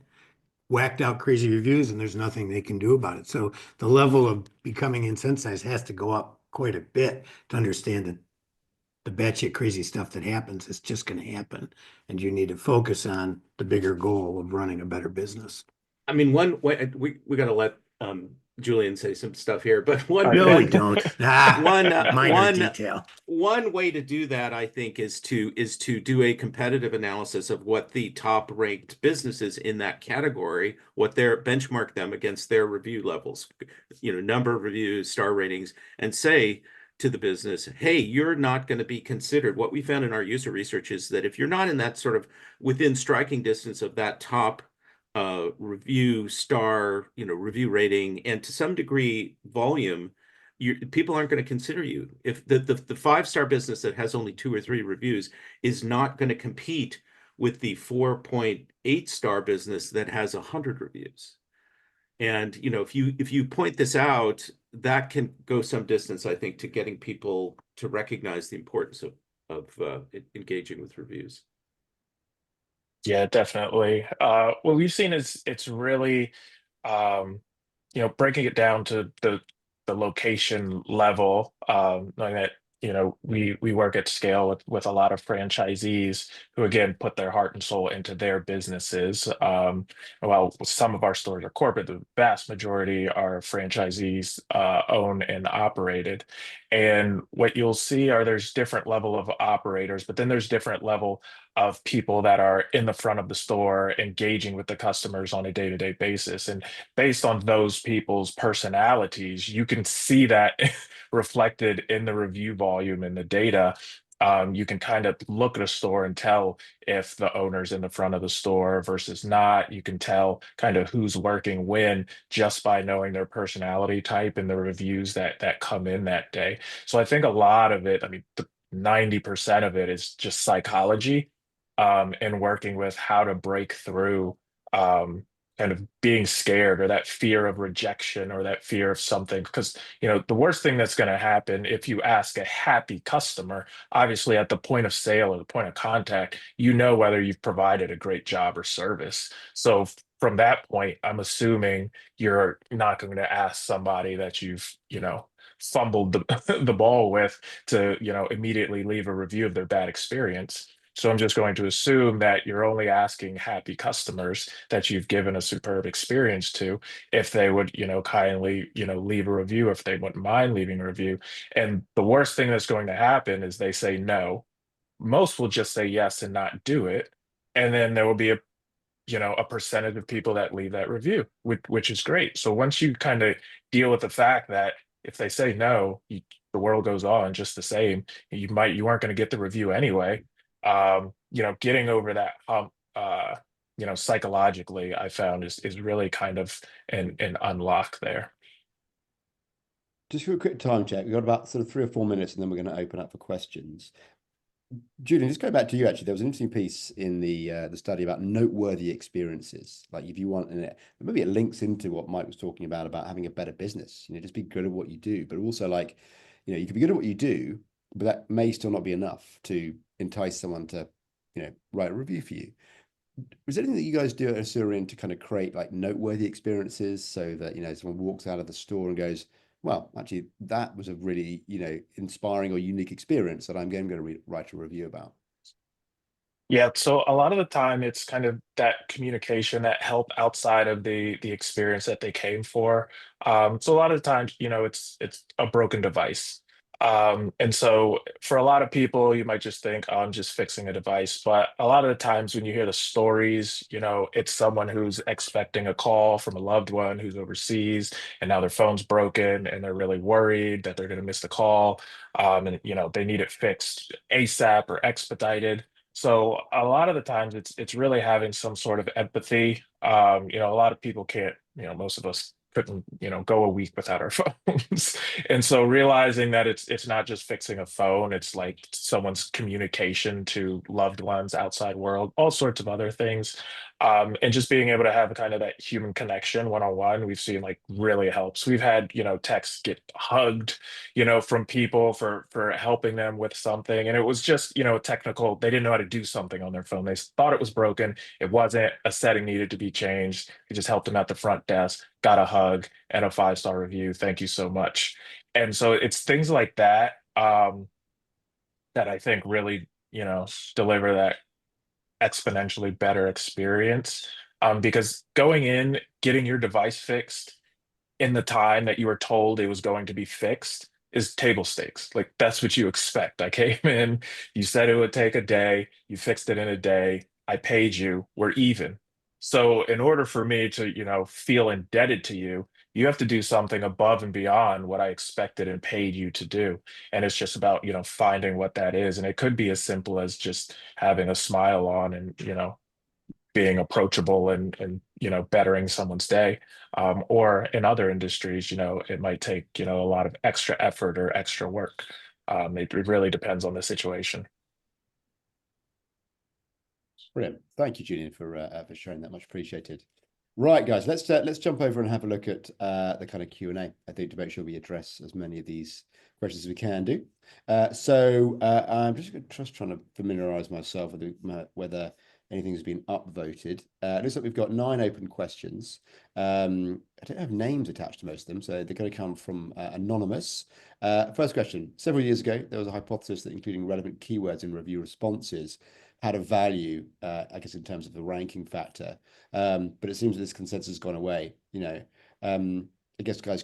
whacked out crazy reviews, and there's nothing they can do about it. So the level of becoming insensitized has to go up quite a bit to understand that the batshit crazy stuff that happens is just going to happen, and you need to focus on the bigger goal of running a better business.
I mean, one way we got to let Julian say some stuff here, but
No, we don't. Minor detail.
One way to do that, I think, is to do a competitive analysis of what the top ranked businesses in that category, what their benchmark them against their review levels, number of reviews, star ratings, and say to the business, hey, you're not going to be considered. What we found in our user research is that if you're not in that sort of within striking distance of that top review star, review rating, and to some degree volume, people aren't going to consider you. If the 5-star business that has only 2 or 3 reviews is not going to compete with the 4.8-star business that has 100 reviews. And if you point this out, that can go some distance, I think, to getting people to recognize the importance of engaging with reviews.
Yeah, definitely. What we've seen is it's really breaking it down to the location level, knowing that we work at scale with a lot of franchisees who again put their heart and soul into their businesses. While some of our stores are corporate, the vast majority are franchisees owned and operated. And what you'll see are there's different level of operators, but then there's different level of people that are in the front of the store engaging with the customers on a day-to-day basis. And based on those people's personalities, you can see that reflected in the review volume and the data. You can kind of look at a store and tell if the owner's in the front of the store versus not. You can tell kind of who's working when just by knowing their personality type and the reviews that come in that day. So I think a lot of it, I mean, 90% of it is just psychology, and working with how to break through kind of being scared or that fear of rejection or that fear of something. Because, the worst thing that's going to happen if you ask a happy customer, obviously at the point of sale or the point of contact, whether you've provided a great job or service. So from that point, I'm assuming you're not going to ask somebody that you've, fumbled the ball with to, immediately leave a review of their bad experience. So I'm just going to assume that you're only asking happy customers that you've given a superb experience to, if they would, kindly, leave a review, if they wouldn't mind leaving a review. And the worst thing that's going to happen is they say no. Most will just say yes and not do it. And then there will be a percentage of people that leave that review, which is great. So once you kind of deal with the fact that if they say no, the world goes on just the same. You aren't going to get the review anyway. Getting over that hump, psychologically, I found is really kind of an unlock there.
Just for a quick time check, we've got about sort of 3 or 4 minutes, and then we're going to open up for questions. Julian, just go back to you. Actually, there was an interesting piece in the study about noteworthy experiences. Like if you want, and maybe it links into what Mike was talking about having a better business. Just be good at what you do, but also like, you can be good at what you do, but that may still not be enough to entice someone to, write a review for you. Is there anything that you guys do at Asurion to kind of create like noteworthy experiences so that, someone walks out of the store and goes, well, actually, that was a really, inspiring or unique experience that I'm going to write a review about?
Yeah, so a lot of the time it's kind of that communication, that help outside of the experience that they came for. So a lot of the times, it's a broken device. And so for a lot of people, you might just think, oh, I'm just fixing a device. But a lot of the times when you hear the stories, it's someone who's expecting a call from a loved one who's overseas, and now their phone's broken and they're really worried that they're going to miss the call. And they need it fixed ASAP or expedited. So a lot of the times it's really having some sort of empathy. A lot of people can't, most of us couldn't, go a week without our phones. And so realizing that it's not just fixing a phone, it's like someone's communication to loved ones, outside world, all sorts of other things. And just being able to have kind of that human connection one-on-one, we've seen like really helps. We've had, texts get hugged, from people for helping them with something. And it was just, technical. They didn't know how to do something on their phone. They thought it was broken. It wasn't. A setting needed to be changed. It just helped them at the front desk, got a hug and a 5-star review. Thank you so much. And so it's things like that, that I think really, deliver that exponentially better experience. Because going in, getting your device fixed in the time that you were told it was going to be fixed is table stakes. Like that's what you expect. I came in, you said it would take a day, you fixed it in a day, I paid you, we're even. So in order for me to, feel indebted to you, you have to do something above and beyond what I expected and paid you to do. And it's just about, finding what that is. And it could be as simple as just having a smile on and, being approachable and bettering someone's day, or in other industries, it might take a lot of extra effort or extra work. It really depends on the situation.
Brilliant. Thank you, Julian, for sharing that. Much appreciated. Right, guys, let's jump over and have a look at the kind of Q&A, I think, to make sure we address as many of these questions as we can do. So I'm just trying to familiarize myself with whether anything's been upvoted. Looks like we've got 9 open questions. I don't have names attached to most of them, so they're going to come from anonymous. First question. Several years ago, there was a hypothesis that including relevant keywords in review responses had a value, I guess, in terms of the ranking factor. But it seems that this consensus has gone away. I guess, guys,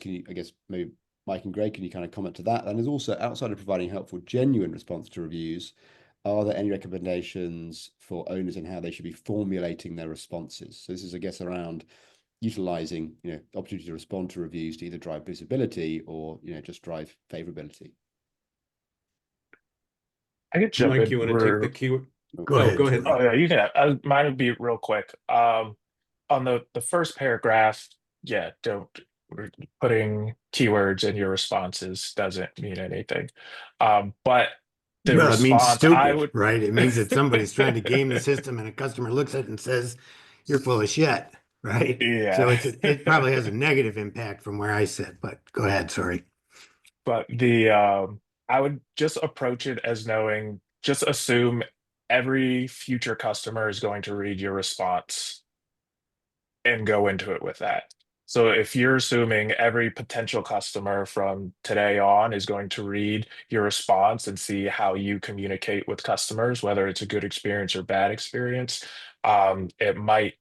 maybe Mike and Greg, can you kind of comment to that? And there's also, outside of providing helpful, genuine response to reviews, are there any recommendations for owners in how they should be formulating their responses? So this is, I guess, around utilizing, opportunity to respond to reviews to either drive visibility or, just drive favorability.
I could jump
Mike,
in.
you want to take the keyword?
Go ahead.
Go ahead.
Oh yeah, you can. Mine would be real quick. On the first paragraph, yeah, don't putting keywords in your responses doesn't mean anything. But the
Well, it means
response, I
stupid,
would.
right? It means that somebody's trying to game the system and a customer looks at it and says, you're full of shit, right? So
Yeah.
it probably has a negative impact from where I sit, but go ahead, sorry.
But I would just approach it as knowing, just assume every future customer is going to read your response and go into it with that. So if you're assuming every potential customer from today on is going to read your response and see how you communicate with customers, whether it's a good experience or bad experience, it might,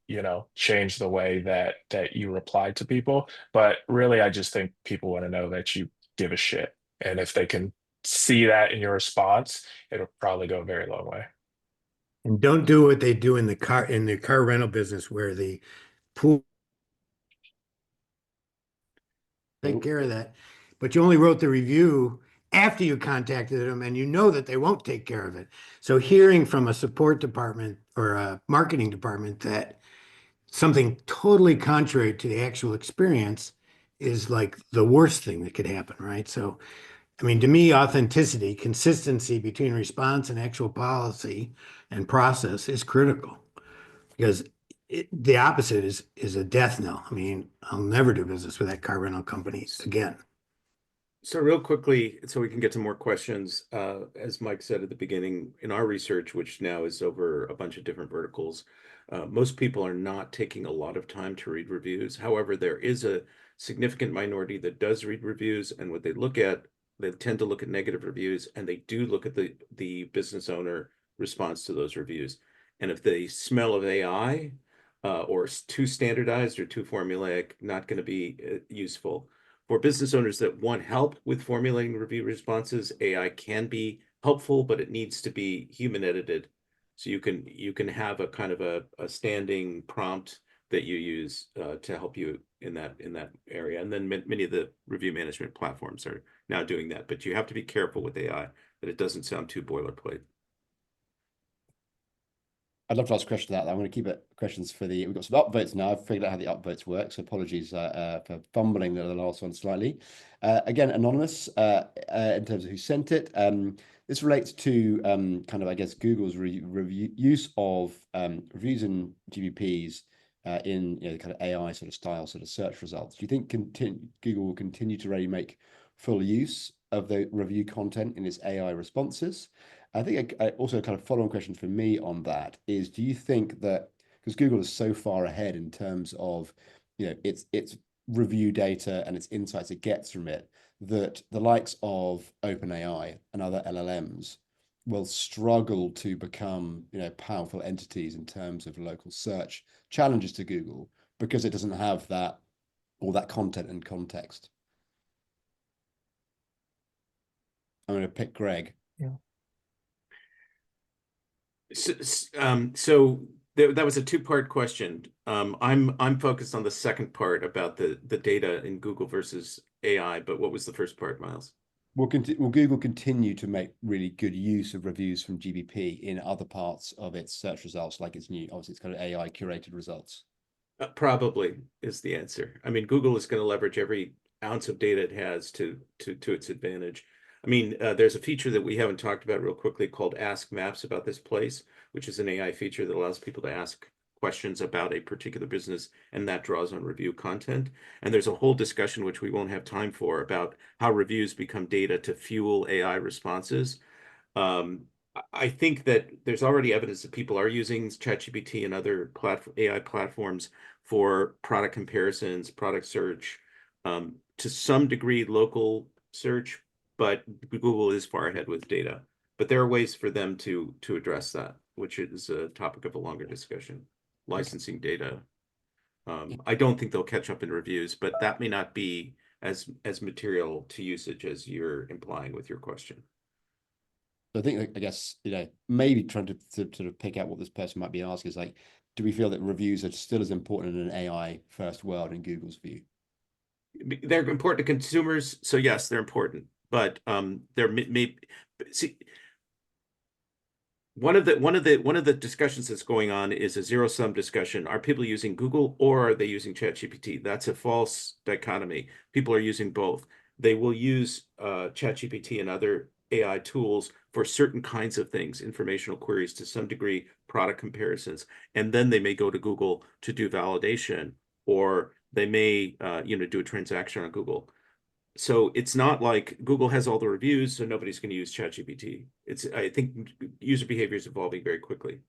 change the way that you reply to people. But really, I just think people want to know that you give a shit. And if they can see that in your response, it'll probably go a very long way.
And don't do what they do in the car rental business where the pool take care of that. But you only wrote the review after you contacted them and you know that they won't take care of it. So hearing from a support department or a marketing department that something totally contrary to the actual experience is like the worst thing that could happen, right? So, I mean, to me, authenticity, consistency between response and actual policy and process is critical because the opposite is a death knell. I mean, I'll never do business with that car rental company again.
So real quickly, so we can get to more questions, as Mike said at the beginning, in our research, which now is over a bunch of different verticals, most people are not taking a lot of time to read reviews. However, there is a significant minority that does read reviews, and what they look at, they tend to look at negative reviews, and they do look at the business owner response to those reviews. And if they smell of AI or too standardized or too formulaic, not going to be useful. For business owners that want help with formulating review responses, AI can be helpful, but it needs to be human edited. So you can have a kind of a standing prompt that you use to help you in that area. And then many of the review management platforms are now doing that, but you have to be careful with AI that it doesn't sound too boilerplate.
I'd love to ask a question to that. I'm going to keep it questions for we've got some upvotes now. I've figured out how the upvotes work, so apologies for fumbling the last one slightly. Again, anonymous in terms of who sent it. This relates to kind of, I guess, Google's use of reviews and GBPs in kind of AI sort of style sort of search results. Do you think Google will continue to really make full use of the review content in its AI responses? I think also a kind of follow-on question for me on that is, do you think that, because Google is so far ahead in terms of, its review data and its insights it gets from it, that the likes of OpenAI and other LLMs will struggle to become, powerful entities in terms of local search challenges to Google because it doesn't have all that content and context? I'm going to pick Greg.
Yeah.
So that was a two-part question. I'm focused on the second part about the data in Google versus AI, but what was the first part, Miles?
Will Google continue to make really good use of reviews from GBP in other parts of its search results, like obviously it's kind of AI curated results?
Probably is the answer. I mean, Google is going to leverage every ounce of data it has to its advantage. I mean, there's a feature that we haven't talked about real quickly called Ask Maps About This Place, which is an AI feature that allows people to ask questions about a particular business, and that draws on review content. And there's a whole discussion, which we won't have time for, about how reviews become data to fuel AI responses. I think that there's already evidence that people are using ChatGPT and other AI platforms for product comparisons, product search, to some degree local search, but Google is far ahead with data. But there are ways for them to address that, which is a topic of a longer discussion. Licensing data. I don't think they'll catch up in reviews, but that may not be as material to usage as you're implying with your question.
So I think, I guess, maybe trying to sort of pick out what this person might be asking is like, do we feel that reviews are still as important in an AI first world in Google's view?
They're important to consumers, so yes, they're important. But there may see one of the discussions that's going on is a zero-sum discussion. Are people using Google or are they using ChatGPT? That's a false dichotomy. People are using both. They will use ChatGPT and other AI tools for certain kinds of things, informational queries to some degree, product comparisons, and then they may go to Google to do validation, or they may do a transaction on Google. So it's not like Google has all the reviews, so nobody's going to use ChatGPT. I think user behavior is evolving very quickly.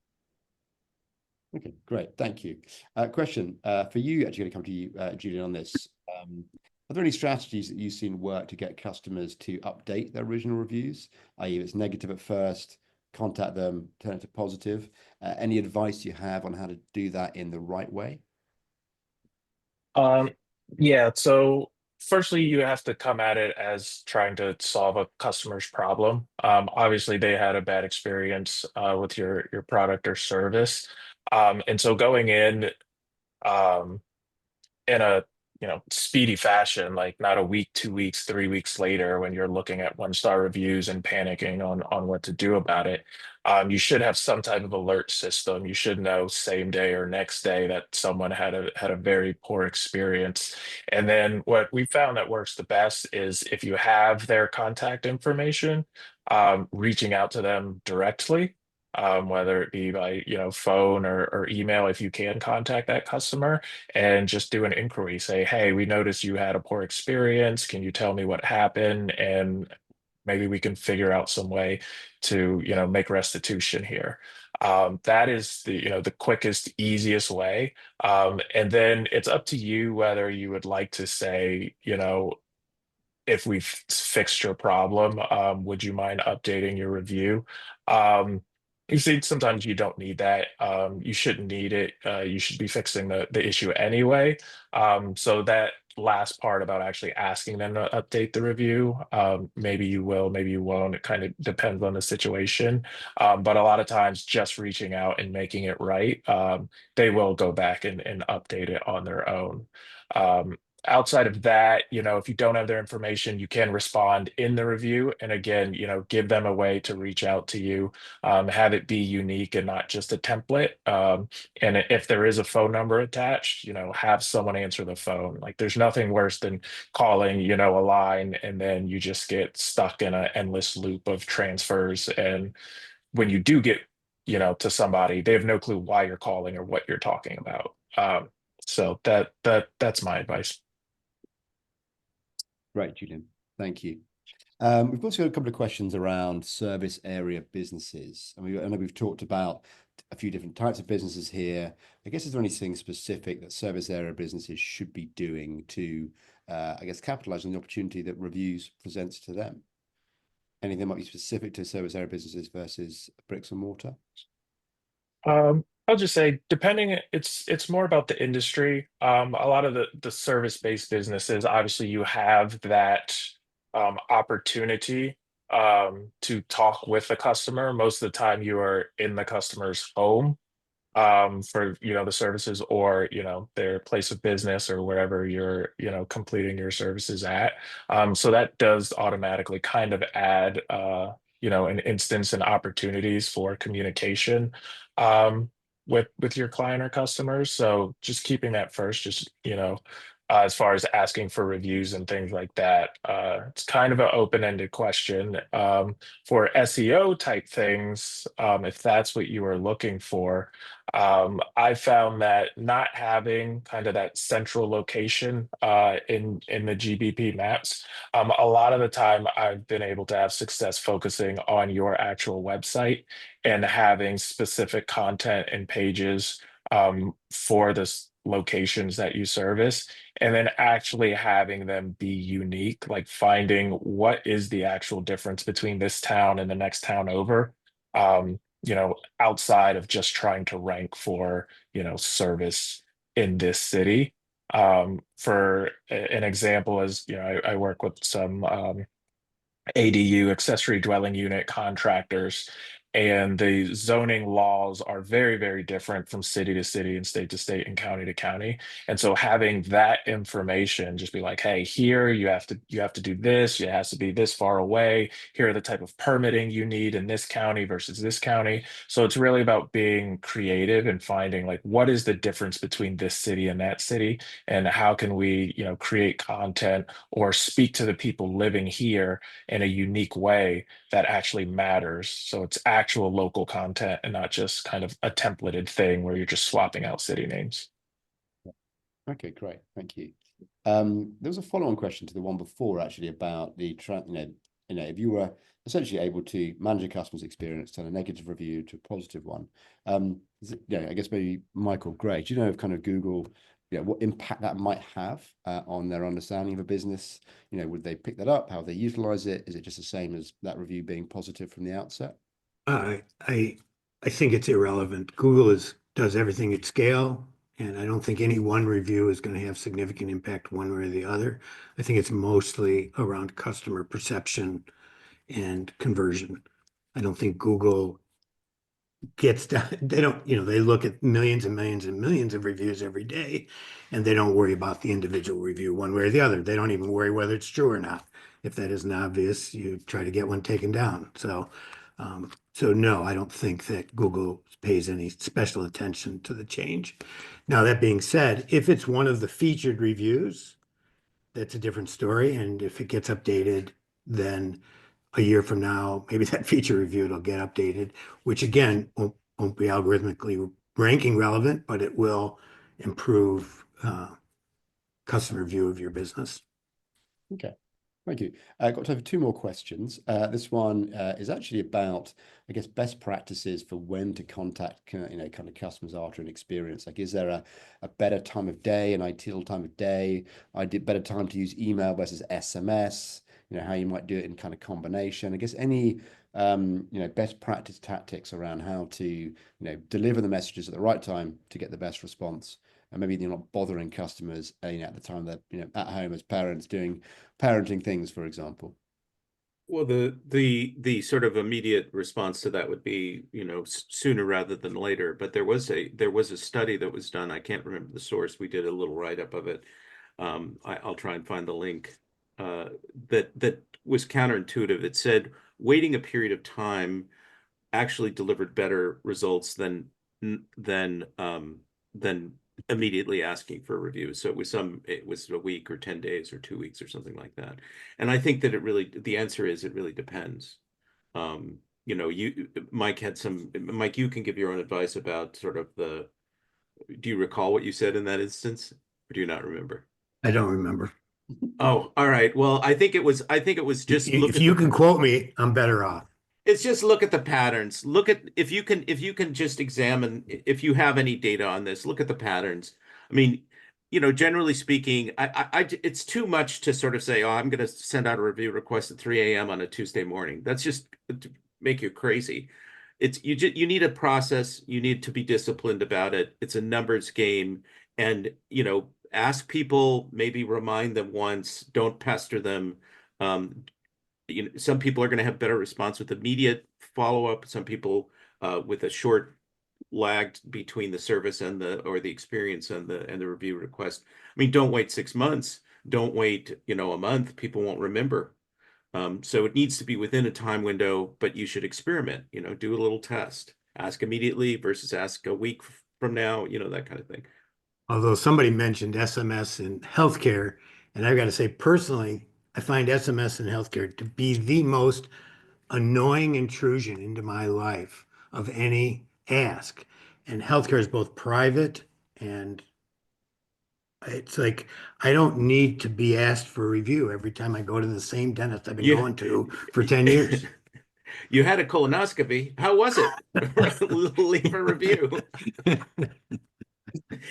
Okay, great. Thank you. Question for you, actually going to come to you, Julian, on this. Are there any strategies that you've seen work to get customers to update their original reviews? I.e., if it's negative at first, contact them, turn it to positive. Any advice you have on how to do that in the right way?
Yeah, so firstly, you have to come at it as trying to solve a customer's problem. Obviously, they had a bad experience with your product or service. And so going um, in a speedy fashion, like not a week, 2 weeks, 3 weeks later, when you're looking at one-star reviews and panicking on what to do about it. You should have some type of alert system. You should know same day or next day that someone had a very poor experience. And then what we found that works the best is if you have their contact information, reaching out to them directly. Whether it be by phone or email, if you can contact that customer and just do an inquiry. Say, hey, we noticed you had a poor experience. Can you tell me what happened? And maybe we can figure out some way to, make restitution here. That is the quickest, easiest way. And then it's up to you whether you would like to say, if we've fixed your problem, would you mind updating your review? You see, sometimes you don't need that. You shouldn't need it. You should be fixing the issue anyway. So that last part about actually asking them to update the review, maybe you will, maybe you won't. It kind of depends on the situation. But a lot of times, just reaching out and making it right, they will go back and update it on their own. Um, Outside of that, if you don't have their information, you can respond in the review. And again, give them a way to reach out to you, have it be unique and not just a template. And if there is a phone number attached, have someone answer the phone. Like there's nothing worse than calling, a line and then you just get stuck in an endless loop of transfers. And when you do get, to somebody, they have no clue why you're calling or what you're talking about. So that's my advice.
Right, Julian. Thank you. We've also got a couple of questions around service area businesses. I know we've talked about a few different types of businesses here. I guess, is there anything specific that service area businesses should be doing to, capitalize on the opportunity that reviews presents to them? Anything that might be specific to service area businesses versus bricks and mortar?
I'll just say, depending, it's more about the industry. A lot of the service-based businesses, obviously, you have that opportunity to talk with the customer. Most of the time, you are in the customer's home for the services or their place of business or wherever you're completing your services at. So that does automatically kind of add an instance and opportunities for communication with your client or customers. So just keeping that first, just as far as asking for reviews and things like that. It's kind of an open-ended question. For SEO type things, if that's what you are looking for, I found that not having kind of that central location in the GBP maps, a lot of the time I've been able to have success focusing on your actual website and having specific content and pages for the locations that you service, and then actually having them be unique, like finding what is the actual difference between this town and the next town over. Outside of just trying to rank for, service in this city. For an example, is, I work with some ADU, accessory dwelling unit contractors, and the zoning laws are very, very different from city to city and state to state and county to county. And so having that information, just be like, hey, here you have to do this, it has to be this far away. Here are the type of permitting you need in this county versus this county. So it's really about being creative and finding like what is the difference between this city and that city, and how can we, create content or speak to the people living here in a unique way that actually matters. So it's actual local content and not just kind of a templated thing where you're just swapping out city names.
Okay, great. Thank you. There was a follow-on question to the one before, actually, about the if you were essentially able to manage a customer's experience, turn a negative review to a positive one. I guess maybe Michael Gray, do you know of kind of Google, what impact that might have on their understanding of a business? Would they pick that up? How they utilize it? Is it just the same as that review being positive from the outset?
I I think it's irrelevant. Google does everything at scale, and I don't think any one review is going to have significant impact one way or the other. I think it's mostly around customer perception and conversion. I don't think Google gets down, they don't, they look at millions and millions and millions of reviews every day, and they don't worry about the individual review one way or the other. They don't even worry whether it's true or not. If that isn't obvious, you try to get one taken down. So no, I don't think that Google pays any special attention to the change. Now, that being said, if it's one of the featured reviews, that's a different story. And if it gets updated, then a year from now, maybe that feature review will get updated, which again won't be algorithmically ranking relevant, but it will improve customer view of your business.
Okay, thank you. I've got time for two more questions. This one is actually about, I guess, best practices for when to contact, kind of customers after an experience. Like, is there a better time of day, an ideal time of day? Better time to use email versus SMS? How you might do it in kind of combination. I guess any best practice tactics around how to deliver the messages at the right time to get the best response. And maybe you're not bothering customers at the time that at home as parents doing parenting things, for example.
Well, the sort of immediate response to that would be, sooner rather than later. But there was a study that was done. I can't remember the source. We did a little write-up of it. I'll try and find the link. That was counterintuitive. It said waiting a period of time actually delivered better results than immediately asking for a review. So it was a week or 10 days or 2 weeks or something like that. And I think that the answer is it really depends. Mike, you can give your own advice about sort of do you recall what you said in that instance, or do you not remember?
I don't remember.
Oh, all right. Well, I think it was just
if you can quote me, I'm better off.
It's just look at the patterns. Look at if you can just examine if you have any data on this, look at the patterns. I mean, generally speaking, it's too much to sort of say, oh, I'm going to send out a review request at 3 a.m. on a Tuesday morning. That's just to make you crazy. You need a process. You need to be disciplined about it. It's a numbers game, and ask people, maybe remind them once, don't pester them. Some people are going to have better response with immediate follow-up. Some people with a short lag between the service and the experience and the review request. I mean, don't wait 6 months. Don't wait, a month. People won't remember. So it needs to be within a time window, but you should experiment, do a little test. Ask immediately versus ask a week from now, that kind of thing.
Although somebody mentioned SMS in healthcare, and I've got to say personally, I find SMS in healthcare to be the most annoying intrusion into my life of any ask. And healthcare is both private and it's like I don't need to be asked for a review every time I go to the same dentist I've been
You
going to for 10 years.
you had a colonoscopy. How was it? Leave a review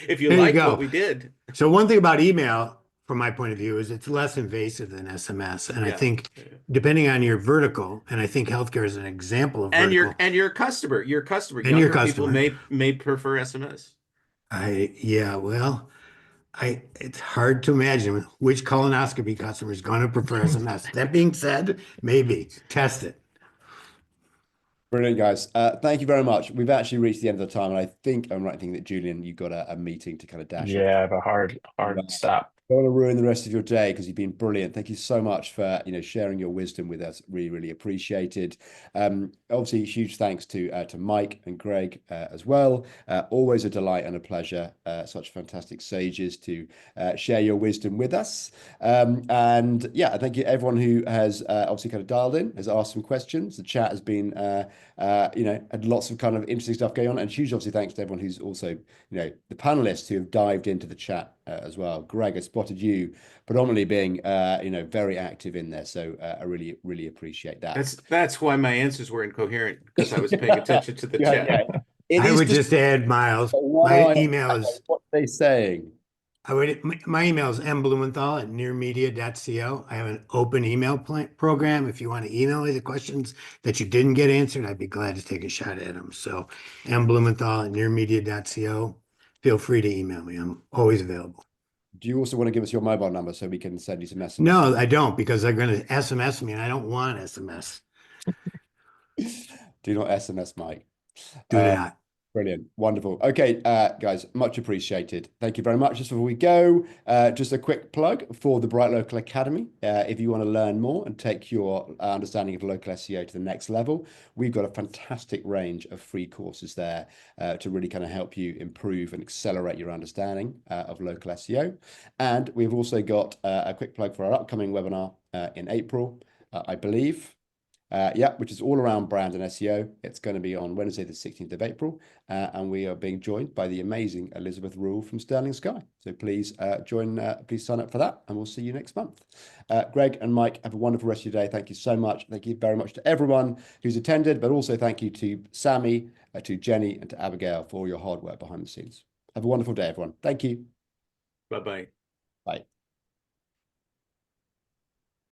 if you
There you
liked what
go.
we did.
So one thing about email, from my point of view, is it's less invasive than SMS. And I
Yeah.
think depending on your vertical, and I think healthcare is an example of
And
vertical.
your customer,
And your
younger people
customer.
may prefer SMS.
Well, it's hard to imagine which colonoscopy customer is going to prefer SMS. That being said, maybe test it.
Brilliant, guys. Thank you very much. We've actually reached the end of the time, and I think I'm right in thinking that Julian, you've got a meeting to kind of dash off.
Yeah, the hard stop.
Don't want to ruin the rest of your day because you've been brilliant. Thank you so much for sharing your wisdom with us. Really, really appreciated. Obviously, huge thanks to Mike and Greg as well. Always a delight and a pleasure. Such fantastic sages to share your wisdom with us. And yeah, thank you everyone who has obviously kind of dialed in, has asked some questions. The chat has been had lots of kind of interesting stuff going on. And huge obviously thanks to everyone who's also the panelists who have dived into the chat as well. Greg, I spotted you predominantly being very active in there, so I really, really appreciate that.
That's why my answers were incoherent, because I was paying attention to the chat.
I would just add, Miles, my email is
what are they saying?
my email is mblumenthal@nearmedia.co. I have an open email program. If you want to email me the questions that you didn't get answered, I'd be glad to take a shot at them. So mblumenthal@nearmedia.co. Feel free to email me. I'm always available.
Do you also want to give us your mobile number so we can send you some SMS?
No, I don't, because they're going to SMS me and I don't want SMS.
Do not SMS Mike.
Do not.
Brilliant. Wonderful. Okay, guys, much appreciated. Thank you very much. Just before we go, just a quick plug for the BrightLocal Academy. If you want to learn more and take your understanding of local SEO to the next level, we've got a fantastic range of free courses there to really kind of help you improve and accelerate your understanding of local SEO. And we've also got a quick plug for our upcoming webinar in April, I believe. Which is all around brand and SEO. It's going to be on Wednesday, the 16th of April, and we are being joined by the amazing Elizabeth Rule from Sterling Sky. So please please sign up for that, and we'll see you next month. Greg and Mike, have a wonderful rest of your day. Thank you so much. Thank you very much to everyone who's attended, but also thank you to Sammy, to Jenny, and to Abigail for all your hard work behind the scenes. Have a wonderful day, everyone. Thank you.
Bye-bye.
Bye.